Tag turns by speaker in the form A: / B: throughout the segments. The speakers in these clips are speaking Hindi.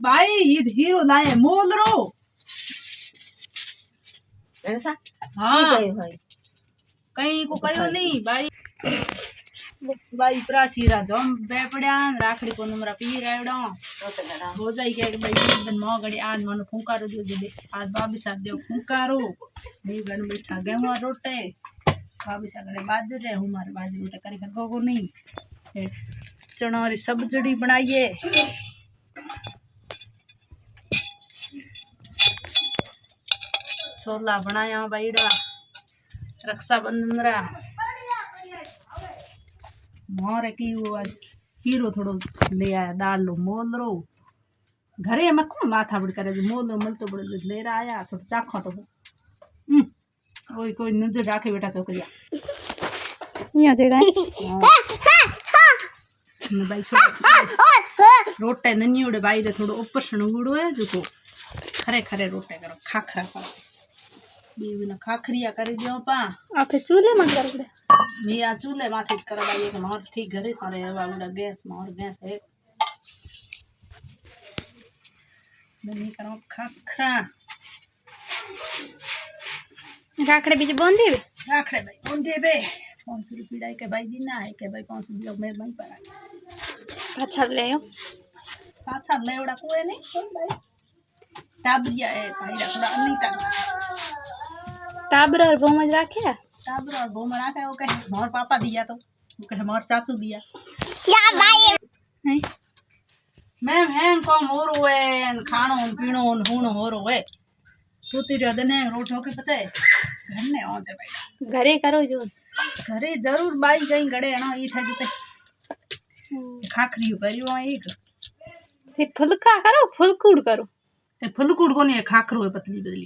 A: भाई ये हीरो लाए मोलरो
B: ऐसा
A: हाँ
B: भाई
A: कहीं को कयो नहीं भाई भाई प्रासीरा जम बेपड़या राखड़ी को नमरा पी रेवडो हो जाई के भाई दिन मो गड़ी आज मन फुंकारो दे दे आज बाबी साथ दे फुंकारो नहीं गण मीठा गेहूं रोटे बाबी सा गड़े बाजरे हूं मारे बाजरे रोटे करी कर को नहीं चना री सब्जी बनाइए छोला बनाया भाईड़ा रक्षाबंधन रा मोरे की वो हीरो थोड़ो ले आया दाल लो मोल रो घरे में कौन माथा बड़ करे मोल लो मिलतो बड़ ले रहा आया थोड़ा चाखो तो कोई कोई नजर राखे बेटा छोकरिया
C: यहाँ जेड़ा
A: भाई रोटे नन्ही उड़े भाई रे थोड़ो ऊपर सणगुड़ो है जो को खरे खरे रोटे करो खाखरा करो बीवी खाखरिया कर दियो पा
C: आपे चूल्हे में कर दे
A: मी आ चूल्हे माथे कर भाई एक मोर ठीक घरे करे बाबूड़ा गैस मोर गैस है बनी करो खाखरा
C: राखड़े बीच बंदी
A: राखड़े भाई बंदे बे 500 रुपया के भाई दिना है के भाई 500 रुपया मैं बन पड़ा
C: अच्छा ले आओ
A: पाछा लेवड़ा कोई नहीं कौन भाई टाबरिया है भाई रखड़ा नहीं ता
C: टाबर और भोमज राखे
A: टाबर और भोम राखे वो कहे मोर पापा दिया तो वो कहे मोर चाचू दिया
C: क्या भाई हैं
A: मैम हैं को मोर होए खाणो पीणो हुण होर होए तूती रे दने रोटो के पचे घर ने आ जाए भाई
C: घरे करो जो
A: घरे जरूर बाई गई गड़े ना ई था जते खाखरी करियो एक
C: से फुलका करो फुलकूड़ करो
A: ए फुलकूड़ कोनी है खाखरो है पतली पतली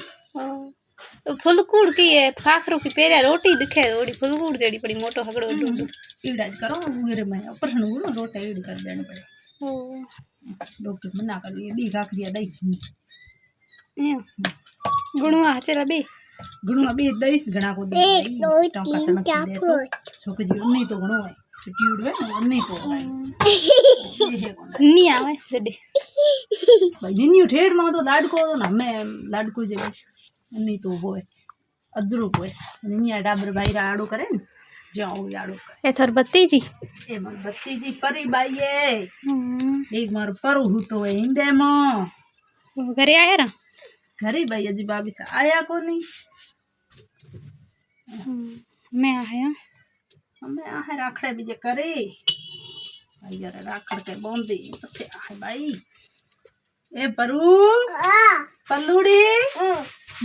C: तो फुलकूड़ की है खाखरो की पेरा रोटी दिखे ओडी फुलकूड़ जेडी पड़ी मोटो हगड़ो डूडू
A: ईड़ा ज करो उगरे में ऊपर नु रोटे ईड़ कर देने पड़े डॉक्टर मना कर ये दी खाखरिया दई
C: गुणवा चला बे
A: गुणवा बे दईस घणा को दे 1 2 3 4 छोकरी उन्नी तो घणो है छुट्टी उड़वे उन्नी तो है
C: नी आवे जदे
A: भाई निन्नी ठेड़ में तो लाडको तो ना मैं लाडको जे उन्नी तो होए अजरो होए निन्नी डाबर भाई राडो करे न जाओ याडो
C: ए थर बत्ती जी
A: ए मन बत्ती जी परी भाई है एक मार परो हुतो है इंडे में
C: घरे आया ना
A: घरे भाई अजी बाबी से आया को नहीं
C: मैं आया
A: हमें आहे राखड़े बीजे करे भाई यार राखड़ के बोंदी पछे आहे भाई ए परू पल्लूड़ी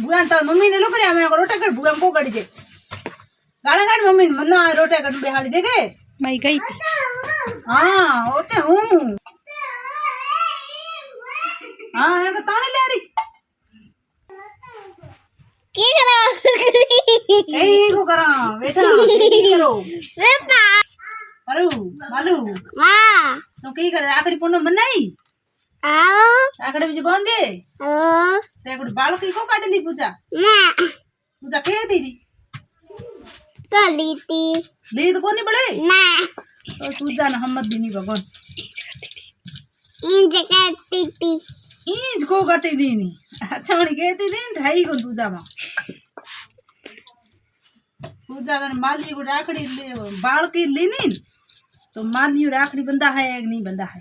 A: बुआ तो मम्मी ने लो करे मैं रोटा कर बुआ को कड़ी जे गाना गाड़ी मम्मी मन्ना रोटा कर बेहाली देखे
C: भाई गई
A: हां ओते हूं हां ये तो ताने ले रही
C: की करा
A: ए को करा बेटा की करो
C: बेटा
A: परू मालू
C: मां
A: तो की करे राखड़ी पुनो मनाई
C: आओ
A: राखड़ी बीजे बोंदे ते गुड बाल की को काटी दी पूजा
C: मां
A: पूजा के दीदी
C: तो लीती
A: ली तो कोनी बड़े
C: ना
A: तो पूजा न हमत दीनी भगवान
C: इन जगह टीटी
A: इंज को काटी दीनी अच्छा मनी कहती दिन ढाई को पूजा में पूजा कर माली को राखड़ी ले बाल की ली नहीं तो माली राखड़ी बंदा है एक नहीं बंदा है